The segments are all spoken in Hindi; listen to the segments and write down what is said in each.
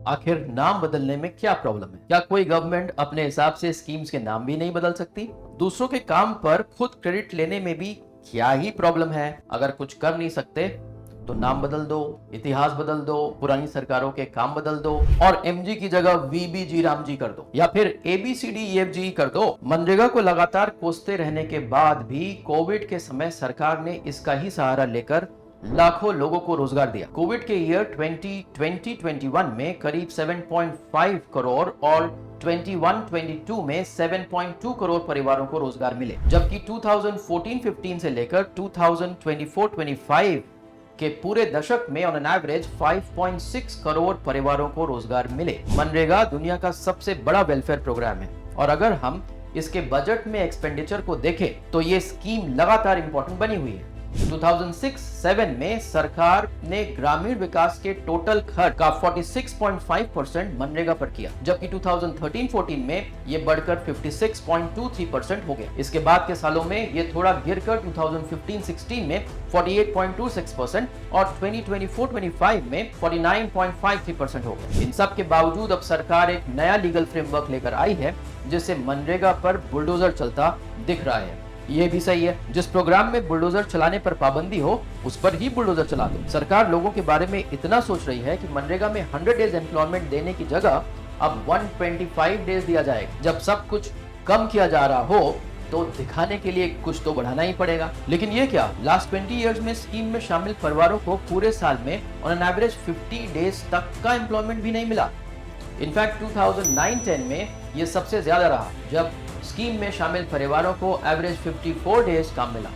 आखिर नाम बदलने में क्या प्रॉब्लम है? क्या कोई गवर्नमेंट अपने हिसाब से स्कीम्स के नाम भी नहीं बदल सकती? दूसरों के काम पर खुद क्रेडिट लेने में भी क्या ही प्रॉब्लम है? अगर कुछ कर नहीं सकते तो नाम बदल दो, इतिहास बदल दो, पुरानी सरकारों के काम बदल दो और एमजी की जगह वीबी जी राम जी कर दो या फिर ABCDEFG कर दो। मनरेगा को लगातार कोसते रहने के बाद भी कोविड के समय सरकार ने इसका ही सहारा लेकर लाखों लोगों को रोजगार दिया। कोविड के ईयर 2020-21 में करीब 7.5 करोड़ और 21-22 में 7.2 करोड़ परिवारों को रोजगार मिले, जबकि 2014-15 से लेकर 2024-25 के पूरे दशक में ऑन एन एवरेज 5.6 करोड़ परिवारों को रोजगार मिले। मनरेगा दुनिया का सबसे बड़ा वेलफेयर प्रोग्राम है और अगर हम इसके बजट में एक्सपेंडिचर को देखें तो ये स्कीम लगातार इंपॉर्टेंट बनी हुई है। 2006-7 में सरकार ने ग्रामीण विकास के टोटल खर्च का 46.5% मनरेगा पर किया, जबकि 2013-14 में ये बढ़कर 56.23% हो गया। इसके बाद के सालों में ये थोड़ा गिरकर 2015-16 में 48.26% और 2024-25 में 49.53% हो गया। इन सब के बावजूद अब सरकार एक नया लीगल फ्रेमवर्क लेकर आई है जिससे मनरेगा पर बुलडोजर चलता दिख रहा है। ये भी सही है, जिस प्रोग्राम में बुलडोजर चलाने पर पाबंदी हो उस पर ही बुलडोजर चला दो। सरकार लोगों के बारे में इतना सोच रही है कि मनरेगा में 100 डेज एम्प्लॉयमेंट देने की जगह अब 125 डेज दिया जाएगा। जब सब कुछ कम किया जा रहा हो तो दिखाने के लिए कुछ तो बढ़ाना ही पड़ेगा। लेकिन ये क्या, लास्ट 20 इयर्स में स्कीम में शामिल परिवारों को पूरे साल में ऑन एन एवरेज 50 डेज तक का एम्प्लॉयमेंट भी नहीं मिला। इनफैक्ट 2009-10 में ये सबसे ज्यादा रहा, जब स्कीम में शामिल परिवारों को एवरेज 54 डेज काम मिला।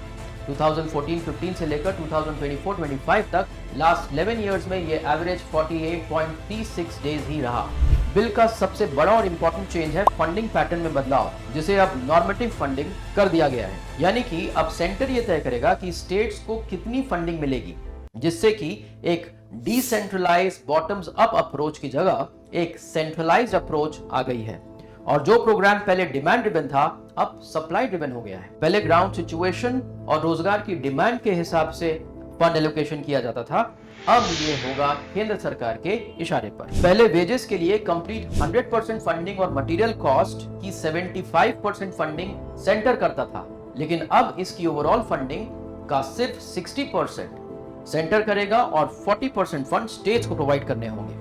2014-15 से लेकर 2024-25 तक लास्ट 11 इयर्स में ये एवरेज 48.36 डेज ही रहा। बिल का सबसे बड़ा और इंपॉर्टेंट चेंज है फंडिंग पैटर्न में बदलाव, जिसे अब नॉर्मेटिव फंडिंग कर दिया गया है। यानी कि अब सेंटर ये तय करेगा कि स्टेट्स को कितनी फंडिंग मिलेगी, जिससे कि एक डिसेंट्रलाइज्ड बॉटम्स अप अप्रोच की जगह एक सेंट्रलाइज्ड अप्रोच आ गई है। और जो प्रोग्राम पहले डिमांड ड्रिवन था अब सप्लाई ड्रिवन हो गया है। पहले ग्राउंड सिचुएशन और रोजगार की डिमांड के हिसाब से फंड एलोकेशन किया जाता था, अब ये होगा केंद्र सरकार के इशारे पर। पहले वेजेस के लिए कंप्लीट 100% फंडिंग और मटेरियल कॉस्ट की 75% फंडिंग सेंटर करता था, लेकिन अब इसकी ओवरऑल फंडिंग का सिर्फ 60% सेंटर करेगा और 40% फंड स्टेट्स को प्रोवाइड करने होंगे।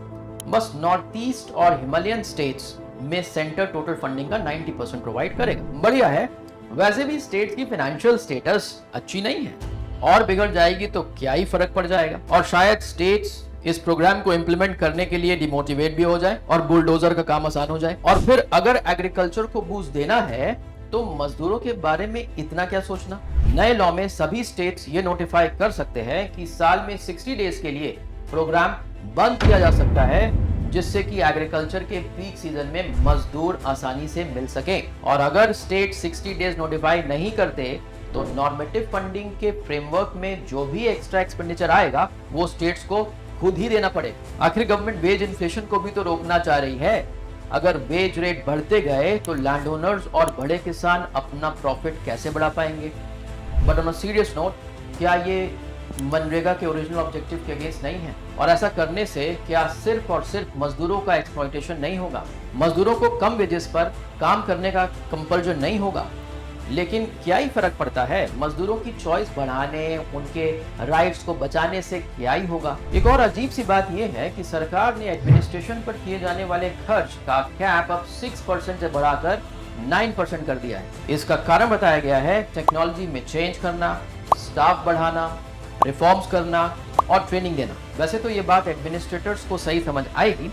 बस नॉर्थ ईस्ट और हिमालयन स्टेट्स में सेंटर टोटल फंडिंग का 90% प्रोवाइड करेगा। बढ़िया है। वैसे भी स्टेट्स की फाइनेंशियल स्टेटस अच्छी नहीं है, और बिगड़ जाएगी तो क्या ही फर्क पड़ जाएगा। और शायद स्टेट्स इस प्रोग्राम को इंप्लीमेंट करने के लिए डिमोटिवेट भी हो जाए और बुलडोजर का काम आसान हो जाए। और फिर अगर एग्रीकल्चर को बूस्ट देना है तो मजदूरों के बारे में इतना क्या सोचना। नए लॉ में सभी स्टेट्स ये नोटिफाई कर सकते हैं कि साल में 60 डेज के लिए प्रोग्राम बंद किया जा सकता है, जिससे कि एग्रीकल्चर के पीक सीजन में मजदूर आसानी से मिल सके। और अगर स्टेट 60 डेज नोटिफाई नहीं करते तो नॉर्मेटिव फंडिंग के फ्रेमवर्क में जो भी एक्स्ट्रा एक्सपेंडिचर आएगा वो स्टेट्स को खुद ही देना पड़ेगा। आखिर गवर्नमेंट वेज इन्फ्लेशन को भी तो रोकना चाह रही है। अगर वेज रेट बढ़ते गए तो लैंड ओनर्स और बड़े किसान अपना प्रॉफिट कैसे बढ़ा पाएंगे। But on a serious note, क्या ये मनरेगा के ओरिजिनल ऑब्जेक्टिव के अगेंस्ट नहीं है? और ऐसा करने से क्या सिर्फ और सिर्फ मजदूरों का एक्सप्लॉयटेशन नहीं होगा? मजदूरों को कम वेजेस पर काम करने का कंपल्जन नहीं होगा, लेकिन क्या ही फर्क पड़ता है? मजदूरों की चॉइस बढ़ाने, उनके राइट्स को बचाने से क्या ही होगा। एक और अजीब सी बात यह है कि सरकार ने एडमिनिस्ट्रेशन पर किए जाने वाले खर्च का कैप अब 6% से बढ़ाकर 9% कर दिया है। इसका कारण बताया गया है टेक्नोलॉजी में चेंज करना, स्टाफ बढ़ाना, रिफॉर्म्स करना और ट्रेनिंग देना। वैसे तो ये बात एडमिनिस्ट्रेटर्स को सही समझ आएगी,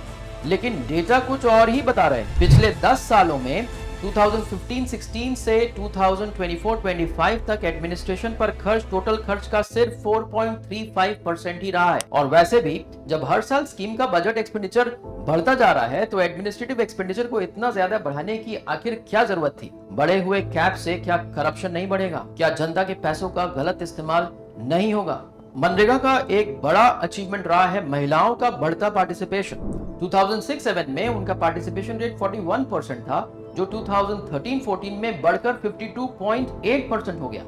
लेकिन डेटा कुछ और ही बता रहे हैं। पिछले 10 सालों में 2015-16 से 2024-25 तक एडमिनिस्ट्रेशन पर खर्च टोटल खर्च का सिर्फ 4.35% ही रहा है। और वैसे भी जब हर साल स्कीम का बजट एक्सपेंडिचर बढ़ता जा रहा है तो एडमिनिस्ट्रेटिव एक्सपेंडिचर को इतना ज्यादा बढ़ाने की आखिर क्या जरूरत थी? बढ़े हुए कैप से क्या करप्शन नहीं बढ़ेगा? क्या जनता के पैसों का गलत इस्तेमाल नहीं होगा? मनरेगा का एक बड़ा अचीवमेंट रहा है महिलाओं का बढ़ता पार्टिसिपेशन। 2006-7 में उनका पार्टिसिपेशन रेट 41% था, जो 2013-14 में बढ़कर 52.8% हो गया।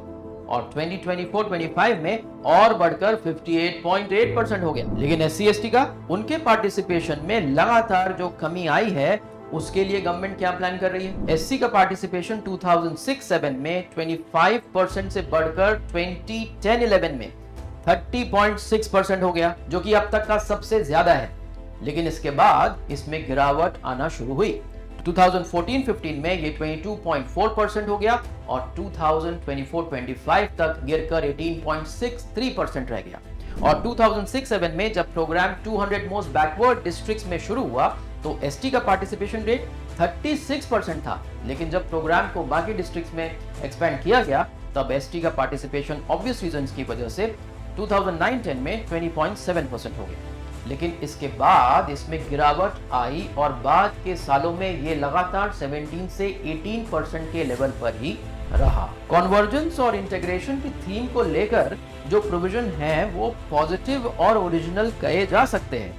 और 2024-25 में और बढ़कर 58.8% हो गया। लेकिन SC/ST का उनके पार्टिसिपेशन में लगातार जो कमी आई है, उसके लिए गवर्नमेंट क्या प्लान कर रही है? SC का पार्टिसिपेशन 2006-07 में 25% से बढ़कर 2010-11 में 30.6% हो गया, जो कि अब तक का सबसे ज्यादा है। लेकिन इसके बाद इसमें गिरावट आना शुरू हुई। 2014-15 में ये 22.4% हो गया और 2024-25 तक गिरकर 18.63% रह गया। और 2006-07 में जब प्रोग्राम 200 मोस्ट बैकवर्ड डिस्ट्रिक्ट्स में शुरू हुआ तो ST का पार्टिसिपेशन रेट 36% था। लेकिन जब प्रोग्राम को बाकी डिस्ट्रिक्ट्स में एक्सपेंड किया गया तब ST का पार्टिसिपेशन ऑब्वियस रीजंस की वजह से 2009-10 में 20.7% हो गया। लेकिन इसके बाद इसमें गिरावट आई और बाद के सालों में ये लगातार 17 से 18% के लेवल पर ही रहा। कन्वर्जेंस और इंटीग्रेशन की थीम को लेकर जो प्रोविजन है वो पॉजिटिव और ओरिजिनल कहे जा सकते हैं,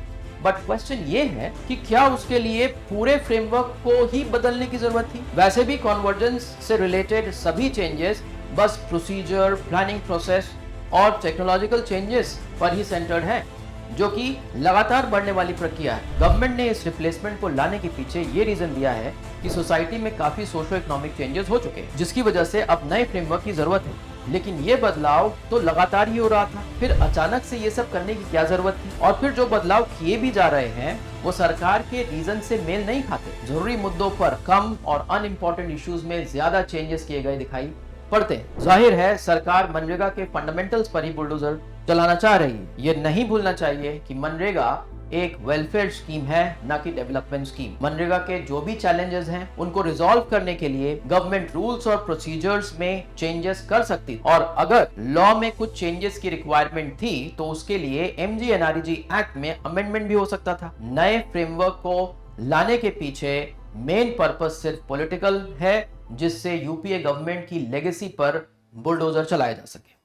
बट क्वेश्चन ये है कि क्या उसके लिए पूरे फ्रेमवर्क को ही बदलने की जरूरत थी? वैसे भी कन्वर्जेंस से रिलेटेड सभी चेंजेस बस प्रोसीजर, प्लानिंग प्रोसेस और टेक्नोलॉजिकल चेंजेस पर ही सेंटर्ड है, जो कि लगातार बढ़ने वाली प्रक्रिया है। गवर्नमेंट ने इस रिप्लेसमेंट को लाने के पीछे ये रीजन दिया है कि सोसाइटी में काफी सोशो इकोनॉमिक चेंजेस हो चुके हैं, जिसकी वजह से अब नए फ्रेमवर्क की जरूरत है। लेकिन ये बदलाव तो लगातार ही हो रहा था, फिर अचानक से ये सब करने की क्या जरूरत थी? और फिर जो बदलाव किए भी जा रहे हैं वो सरकार के रीजन से मेल नहीं खाते। जरूरी मुद्दों पर कम और अनइम्पोर्टेंट इश्यूज में ज्यादा चेंजेस किए गए दिखाई पड़ते हैं। जाहिर है सरकार मनरेगा के फंडामेंटल्स पर ही बुलडोजर चलाना चाह रही है। ये नहीं भूलना चाहिए कि मनरेगा एक वेलफेयर स्कीम है, ना कि डेवलपमेंट स्कीम। मनरेगा के जो भी चैलेंजेस हैं उनको रिजॉल्व करने के लिए गवर्नमेंट रूल्स और प्रोसीजर्स में चेंजेस कर सकती, और अगर लॉ में कुछ चेंजेस की रिक्वायरमेंट थी तो उसके लिए MGNREG एक्ट में अमेंडमेंट भी हो सकता था। नए फ्रेमवर्क को लाने के पीछे मेन पर्पस सिर्फ पॉलिटिकल है, जिससे यूपीए गवर्नमेंट की लेगेसी पर बुलडोजर चलाया जा सके।